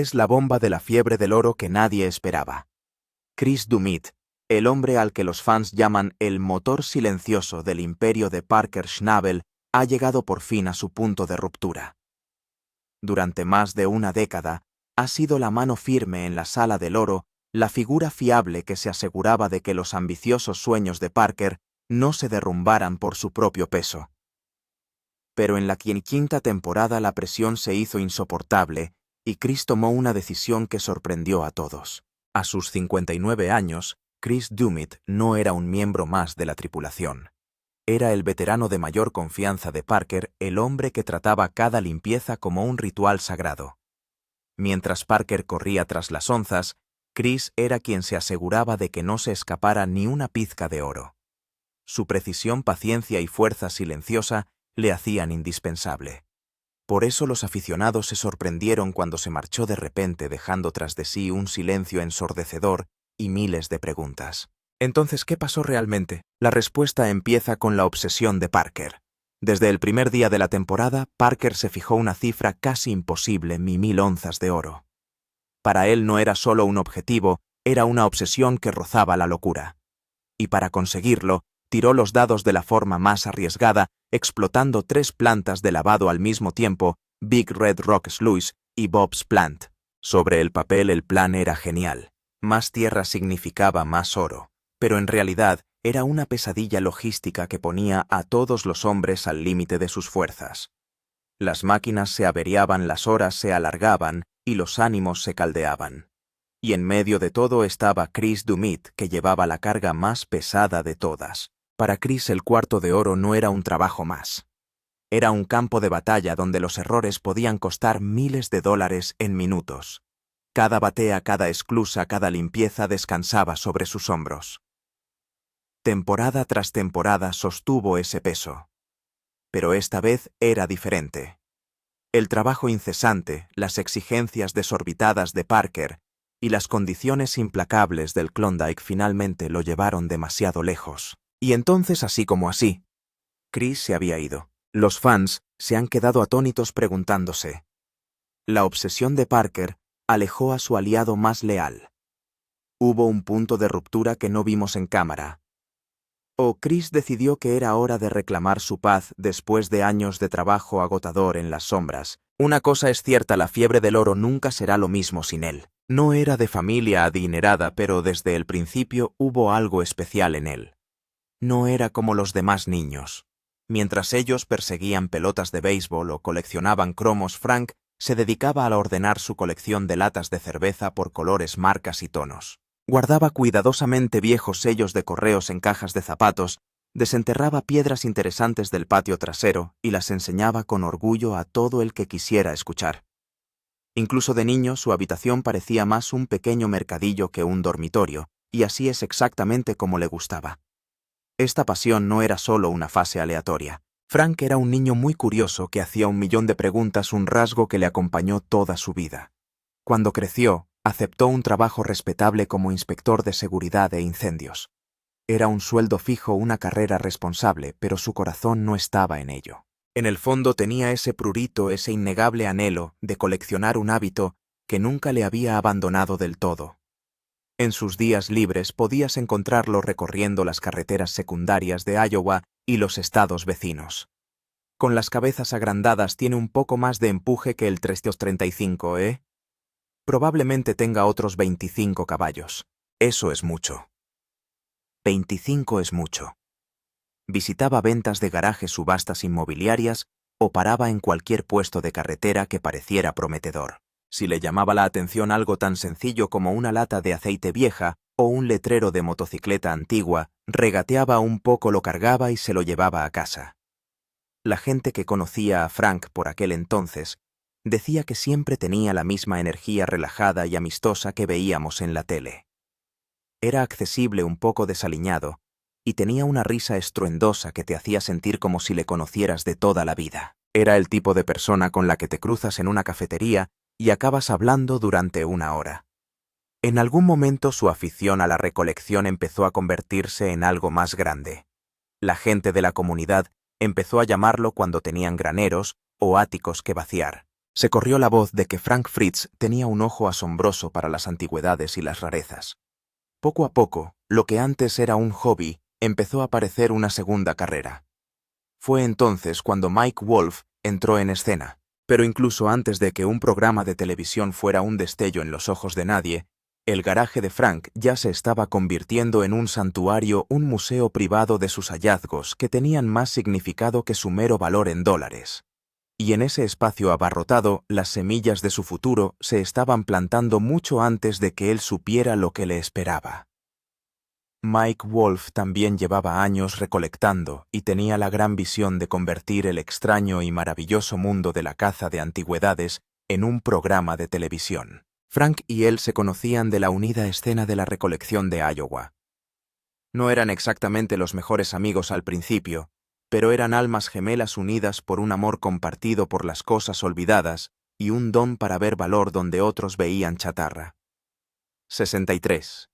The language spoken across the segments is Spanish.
es la bomba de la fiebre del oro que nadie esperaba. Chris Dumit, el hombre al que los fans llaman el motor silencioso del imperio de Parker Schnabel, ha llegado por fin a su punto de ruptura. Durante más de una década, ha sido la mano firme en la sala del oro, la figura fiable que se aseguraba de que los ambiciosos sueños de Parker no se derrumbaran por su propio peso. Pero en la quinta temporada la presión se hizo insoportable y Chris tomó una decisión que sorprendió a todos. A sus 59 años, Chris Dumit no era un miembro más de la tripulación. Era el veterano de mayor confianza de Parker, el hombre que trataba cada limpieza como un ritual sagrado. Mientras Parker corría tras las onzas, Chris era quien se aseguraba de que no se escapara ni una pizca de oro. Su precisión, paciencia y fuerza silenciosa le hacían indispensable. Por eso los aficionados se sorprendieron cuando se marchó de repente, dejando tras de sí un silencio ensordecedor y miles de preguntas. Entonces, ¿qué pasó realmente? La respuesta empieza con la obsesión de Parker. Desde el primer día de la temporada, Parker se fijó una cifra casi imposible, 1000 onzas de oro. Para él no era solo un objetivo, era una obsesión que rozaba la locura. Y para conseguirlo, tiró los dados de la forma más arriesgada, explotando 3 plantas de lavado al mismo tiempo, Big Red Rock Sluice y Bob's Plant. Sobre el papel el plan era genial. Más tierra significaba más oro. Pero en realidad era una pesadilla logística que ponía a todos los hombres al límite de sus fuerzas. Las máquinas se averiaban, las horas se alargaban y los ánimos se caldeaban. Y en medio de todo estaba Chris Dumit, que llevaba la carga más pesada de todas. Para Chris el cuarto de oro no era un trabajo más. Era un campo de batalla donde los errores podían costar miles de dólares en minutos. Cada batea, cada esclusa, cada limpieza descansaba sobre sus hombros. Temporada tras temporada sostuvo ese peso. Pero esta vez era diferente. El trabajo incesante, las exigencias desorbitadas de Parker y las condiciones implacables del Klondike finalmente lo llevaron demasiado lejos. Y entonces, así como así, Chris se había ido. Los fans se han quedado atónitos preguntándose. La obsesión de Parker alejó a su aliado más leal. Hubo un punto de ruptura que no vimos en cámara. O Chris decidió que era hora de reclamar su paz después de años de trabajo agotador en las sombras. Una cosa es cierta, la fiebre del oro nunca será lo mismo sin él. No era de familia adinerada, pero desde el principio hubo algo especial en él. No era como los demás niños. Mientras ellos perseguían pelotas de béisbol o coleccionaban cromos, Frank se dedicaba a ordenar su colección de latas de cerveza por colores, marcas y tonos. Guardaba cuidadosamente viejos sellos de correos en cajas de zapatos, desenterraba piedras interesantes del patio trasero y las enseñaba con orgullo a todo el que quisiera escuchar. Incluso de niño su habitación parecía más un pequeño mercadillo que un dormitorio, y así es exactamente como le gustaba. Esta pasión no era solo una fase aleatoria. Frank era un niño muy curioso que hacía 1.000.000 de preguntas, un rasgo que le acompañó toda su vida. Cuando creció, aceptó un trabajo respetable como inspector de seguridad e incendios. Era un sueldo fijo, una carrera responsable, pero su corazón no estaba en ello. En el fondo tenía ese prurito, ese innegable anhelo de coleccionar un hábito que nunca le había abandonado del todo. En sus días libres podías encontrarlo recorriendo las carreteras secundarias de Iowa y los estados vecinos. Con las cabezas agrandadas tiene un poco más de empuje que el 335, ¿eh? Probablemente tenga otros 25 caballos. Eso es mucho. 25 es mucho. Visitaba ventas de garajes, subastas inmobiliarias o paraba en cualquier puesto de carretera que pareciera prometedor. Si le llamaba la atención algo tan sencillo como una lata de aceite vieja o un letrero de motocicleta antigua, regateaba un poco, lo cargaba y se lo llevaba a casa. La gente que conocía a Frank por aquel entonces decía que siempre tenía la misma energía relajada y amistosa que veíamos en la tele. Era accesible, un poco desaliñado, y tenía una risa estruendosa que te hacía sentir como si le conocieras de toda la vida. Era el tipo de persona con la que te cruzas en una cafetería y acabas hablando durante una hora. En algún momento su afición a la recolección empezó a convertirse en algo más grande. La gente de la comunidad empezó a llamarlo cuando tenían graneros o áticos que vaciar. Se corrió la voz de que Frank Fritz tenía un ojo asombroso para las antigüedades y las rarezas. Poco a poco, lo que antes era un hobby, empezó a parecer una segunda carrera. Fue entonces cuando Mike Wolf entró en escena. Pero incluso antes de que un programa de televisión fuera un destello en los ojos de nadie, el garaje de Frank ya se estaba convirtiendo en un santuario, un museo privado de sus hallazgos que tenían más significado que su mero valor en dólares. Y en ese espacio abarrotado, las semillas de su futuro se estaban plantando mucho antes de que él supiera lo que le esperaba. Mike Wolf también llevaba años recolectando y tenía la gran visión de convertir el extraño y maravilloso mundo de la caza de antigüedades en un programa de televisión. Frank y él se conocían de la unida escena de la recolección de Iowa. No eran exactamente los mejores amigos al principio, pero eran almas gemelas unidas por un amor compartido por las cosas olvidadas y un don para ver valor donde otros veían chatarra. 63.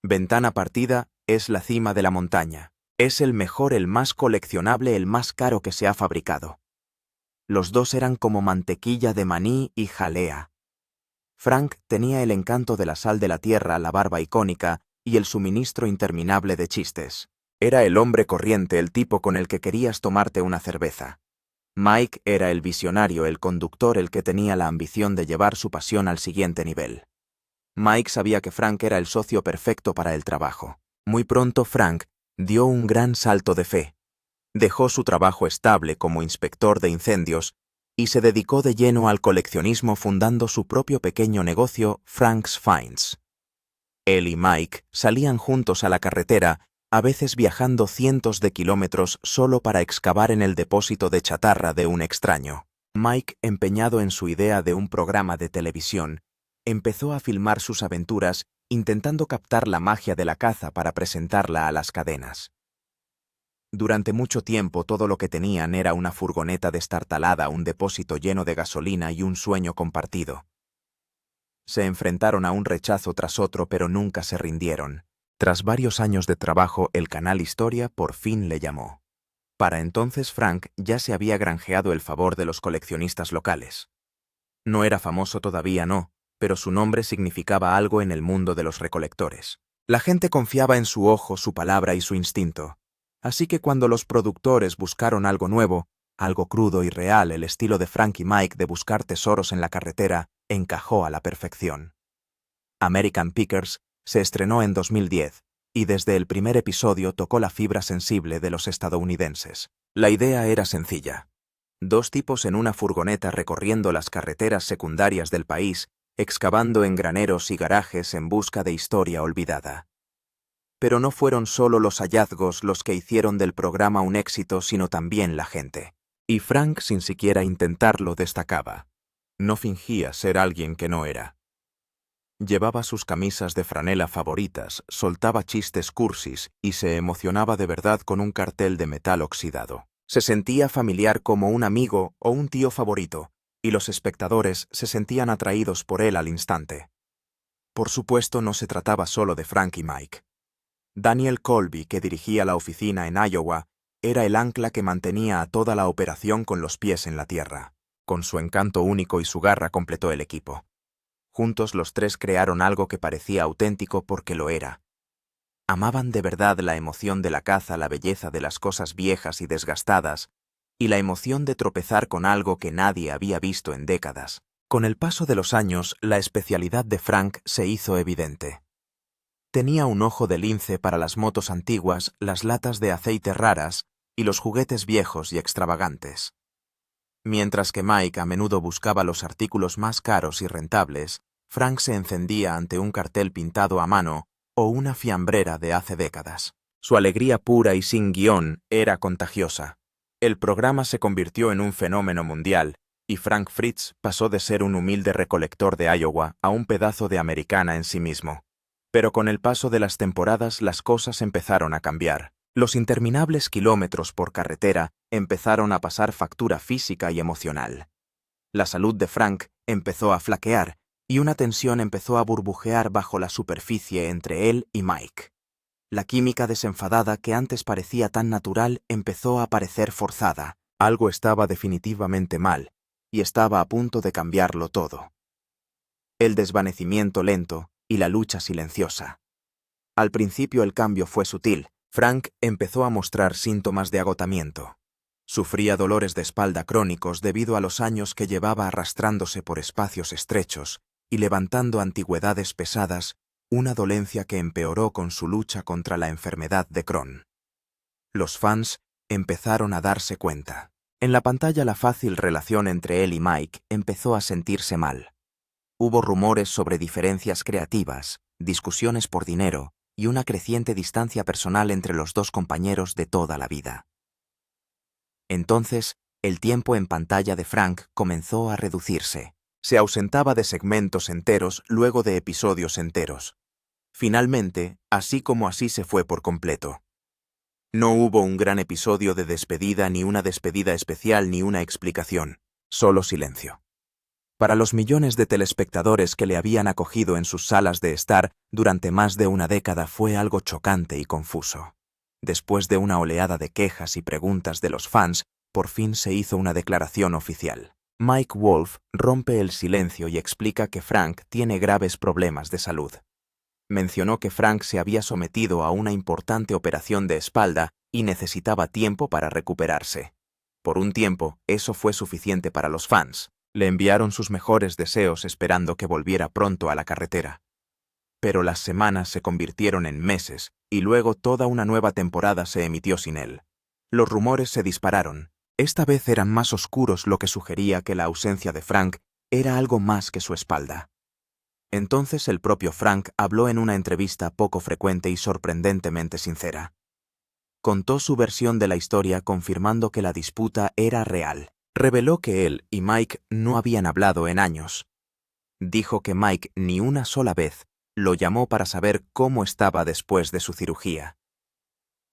Ventana partida es la cima de la montaña. Es el mejor, el más coleccionable, el más caro que se ha fabricado. Los dos eran como mantequilla de maní y jalea. Frank tenía el encanto de la sal de la tierra, la barba icónica y el suministro interminable de chistes. Era el hombre corriente, el tipo con el que querías tomarte una cerveza. Mike era el visionario, el conductor, el que tenía la ambición de llevar su pasión al siguiente nivel. Mike sabía que Frank era el socio perfecto para el trabajo. Muy pronto Frank dio un gran salto de fe. Dejó su trabajo estable como inspector de incendios y se dedicó de lleno al coleccionismo fundando su propio pequeño negocio, Frank's Finds. Él y Mike salían juntos a la carretera, a veces viajando cientos de kilómetros solo para excavar en el depósito de chatarra de un extraño. Mike, empeñado en su idea de un programa de televisión, empezó a filmar sus aventuras intentando captar la magia de la caza para presentarla a las cadenas. Durante mucho tiempo todo lo que tenían era una furgoneta destartalada, un depósito lleno de gasolina y un sueño compartido. Se enfrentaron a un rechazo tras otro, pero nunca se rindieron. Tras varios años de trabajo, el canal Historia por fin le llamó. Para entonces Frank ya se había granjeado el favor de los coleccionistas locales. No era famoso todavía, no, pero su nombre significaba algo en el mundo de los recolectores. La gente confiaba en su ojo, su palabra y su instinto. Así que cuando los productores buscaron algo nuevo, algo crudo y real, el estilo de Frank y Mike de buscar tesoros en la carretera, encajó a la perfección. American Pickers se estrenó en 2010 y desde el primer episodio tocó la fibra sensible de los estadounidenses. La idea era sencilla. Dos tipos en una furgoneta recorriendo las carreteras secundarias del país, excavando en graneros y garajes en busca de historia olvidada. Pero no fueron solo los hallazgos los que hicieron del programa un éxito, sino también la gente. Y Frank, sin siquiera intentarlo, destacaba. No fingía ser alguien que no era. Llevaba sus camisas de franela favoritas, soltaba chistes cursis y se emocionaba de verdad con un cartel de metal oxidado. Se sentía familiar como un amigo o un tío favorito, y los espectadores se sentían atraídos por él al instante. Por supuesto, no se trataba solo de Frank y Mike. Daniel Colby, que dirigía la oficina en Iowa, era el ancla que mantenía a toda la operación con los pies en la tierra. Con su encanto único y su garra completó el equipo. Juntos los tres crearon algo que parecía auténtico porque lo era. Amaban de verdad la emoción de la caza, la belleza de las cosas viejas y desgastadas, y la emoción de tropezar con algo que nadie había visto en décadas. Con el paso de los años, la especialidad de Frank se hizo evidente. Tenía un ojo de lince para las motos antiguas, las latas de aceite raras y los juguetes viejos y extravagantes. Mientras que Mike a menudo buscaba los artículos más caros y rentables, Frank se encendía ante un cartel pintado a mano o una fiambrera de hace décadas. Su alegría pura y sin guión era contagiosa. El programa se convirtió en un fenómeno mundial, y Frank Fritz pasó de ser un humilde recolector de Iowa a un pedazo de americana en sí mismo. Pero con el paso de las temporadas las cosas empezaron a cambiar. Los interminables kilómetros por carretera empezaron a pasar factura física y emocional. La salud de Frank empezó a flaquear y una tensión empezó a burbujear bajo la superficie entre él y Mike. La química desenfadada que antes parecía tan natural empezó a parecer forzada. Algo estaba definitivamente mal, y estaba a punto de cambiarlo todo. El desvanecimiento lento y la lucha silenciosa. Al principio el cambio fue sutil. Frank empezó a mostrar síntomas de agotamiento. Sufría dolores de espalda crónicos debido a los años que llevaba arrastrándose por espacios estrechos y levantando antigüedades pesadas, una dolencia que empeoró con su lucha contra la enfermedad de Crohn. Los fans empezaron a darse cuenta. En la pantalla la fácil relación entre él y Mike empezó a sentirse mal. Hubo rumores sobre diferencias creativas, discusiones por dinero y una creciente distancia personal entre los dos compañeros de toda la vida. Entonces, el tiempo en pantalla de Frank comenzó a reducirse. Se ausentaba de segmentos enteros luego de episodios enteros. Finalmente, así como así se fue por completo. No hubo un gran episodio de despedida, ni una despedida especial, ni una explicación. Solo silencio. Para los millones de telespectadores que le habían acogido en sus salas de estar durante más de una década fue algo chocante y confuso. Después de una oleada de quejas y preguntas de los fans, por fin se hizo una declaración oficial. Mike Wolf rompe el silencio y explica que Frank tiene graves problemas de salud. Mencionó que Frank se había sometido a una importante operación de espalda y necesitaba tiempo para recuperarse. Por un tiempo, eso fue suficiente para los fans. Le enviaron sus mejores deseos esperando que volviera pronto a la carretera. Pero las semanas se convirtieron en meses y luego toda una nueva temporada se emitió sin él. Los rumores se dispararon. Esta vez eran más oscuros, lo que sugería que la ausencia de Frank era algo más que su espalda. Entonces el propio Frank habló en una entrevista poco frecuente y sorprendentemente sincera. Contó su versión de la historia confirmando que la disputa era real. Reveló que él y Mike no habían hablado en años. Dijo que Mike ni una sola vez lo llamó para saber cómo estaba después de su cirugía.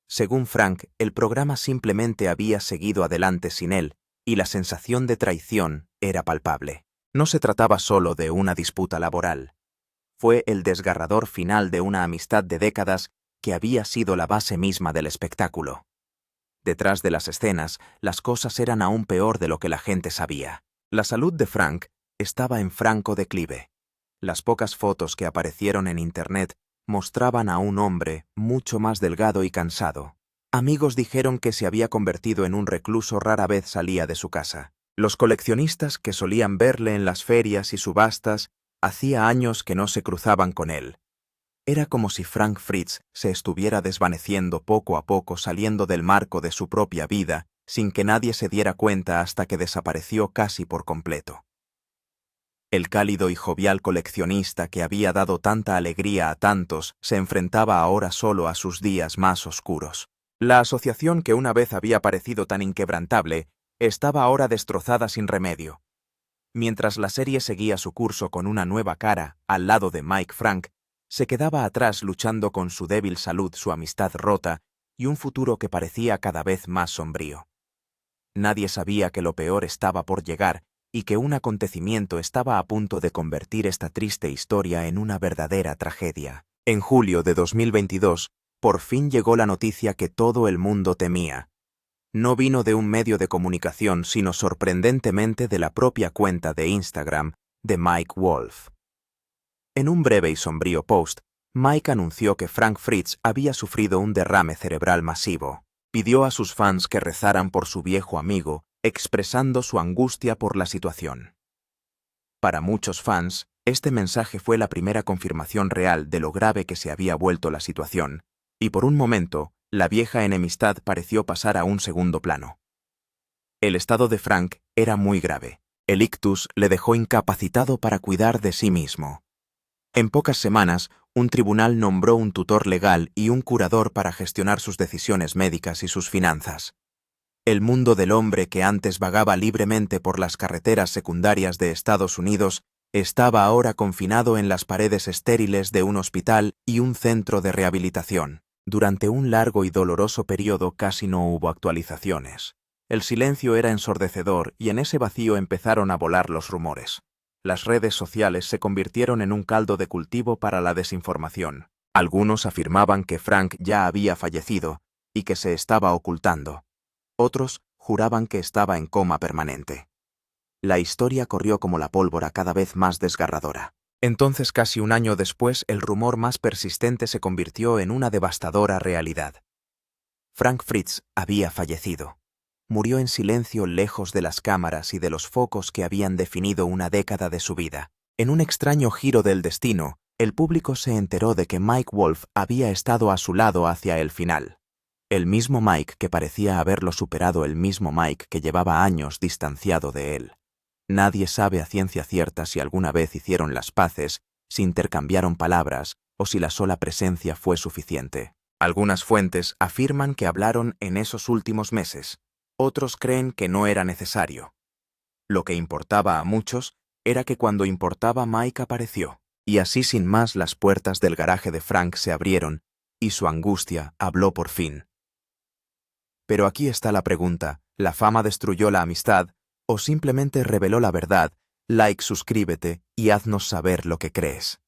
Según Frank, el programa simplemente había seguido adelante sin él, y la sensación de traición era palpable. No se trataba solo de una disputa laboral. Fue el desgarrador final de una amistad de décadas que había sido la base misma del espectáculo. Detrás de las escenas, las cosas eran aún peor de lo que la gente sabía. La salud de Frank estaba en franco declive. Las pocas fotos que aparecieron en Internet mostraban a un hombre mucho más delgado y cansado. Amigos dijeron que se había convertido en un recluso, rara vez salía de su casa. Los coleccionistas que solían verle en las ferias y subastas hacía años que no se cruzaban con él. Era como si Frank Fritz se estuviera desvaneciendo poco a poco, saliendo del marco de su propia vida, sin que nadie se diera cuenta hasta que desapareció casi por completo. El cálido y jovial coleccionista que había dado tanta alegría a tantos se enfrentaba ahora solo a sus días más oscuros. La asociación que una vez había parecido tan inquebrantable estaba ahora destrozada sin remedio. Mientras la serie seguía su curso con una nueva cara al lado de Mike, Frank se quedaba atrás luchando con su débil salud, su amistad rota y un futuro que parecía cada vez más sombrío. Nadie sabía que lo peor estaba por llegar y que un acontecimiento estaba a punto de convertir esta triste historia en una verdadera tragedia. En julio de 2022, por fin llegó la noticia que todo el mundo temía. No vino de un medio de comunicación, sino sorprendentemente de la propia cuenta de Instagram de Mike Wolf. En un breve y sombrío post, Mike anunció que Frank Fritz había sufrido un derrame cerebral masivo. Pidió a sus fans que rezaran por su viejo amigo, expresando su angustia por la situación. Para muchos fans, este mensaje fue la primera confirmación real de lo grave que se había vuelto la situación, y por un momento, la vieja enemistad pareció pasar a un segundo plano. El estado de Frank era muy grave. El ictus le dejó incapacitado para cuidar de sí mismo. En pocas semanas, un tribunal nombró un tutor legal y un curador para gestionar sus decisiones médicas y sus finanzas. El mundo del hombre que antes vagaba libremente por las carreteras secundarias de Estados Unidos estaba ahora confinado en las paredes estériles de un hospital y un centro de rehabilitación. Durante un largo y doloroso periodo casi no hubo actualizaciones. El silencio era ensordecedor y en ese vacío empezaron a volar los rumores. Las redes sociales se convirtieron en un caldo de cultivo para la desinformación. Algunos afirmaban que Frank ya había fallecido y que se estaba ocultando. Otros juraban que estaba en coma permanente. La historia corrió como la pólvora, cada vez más desgarradora. Entonces, casi un año después, el rumor más persistente se convirtió en una devastadora realidad. Frank Fritz había fallecido. Murió en silencio, lejos de las cámaras y de los focos que habían definido una década de su vida. En un extraño giro del destino, el público se enteró de que Mike Wolf había estado a su lado hacia el final. El mismo Mike que parecía haberlo superado, el mismo Mike que llevaba años distanciado de él. Nadie sabe a ciencia cierta si alguna vez hicieron las paces, si intercambiaron palabras o si la sola presencia fue suficiente. Algunas fuentes afirman que hablaron en esos últimos meses. Otros creen que no era necesario. Lo que importaba a muchos era que cuando importaba, Mike apareció. Y así, sin más, las puertas del garaje de Frank se abrieron y su angustia habló por fin. Pero aquí está la pregunta: ¿la fama destruyó la amistad o simplemente reveló la verdad? Like, suscríbete y haznos saber lo que crees.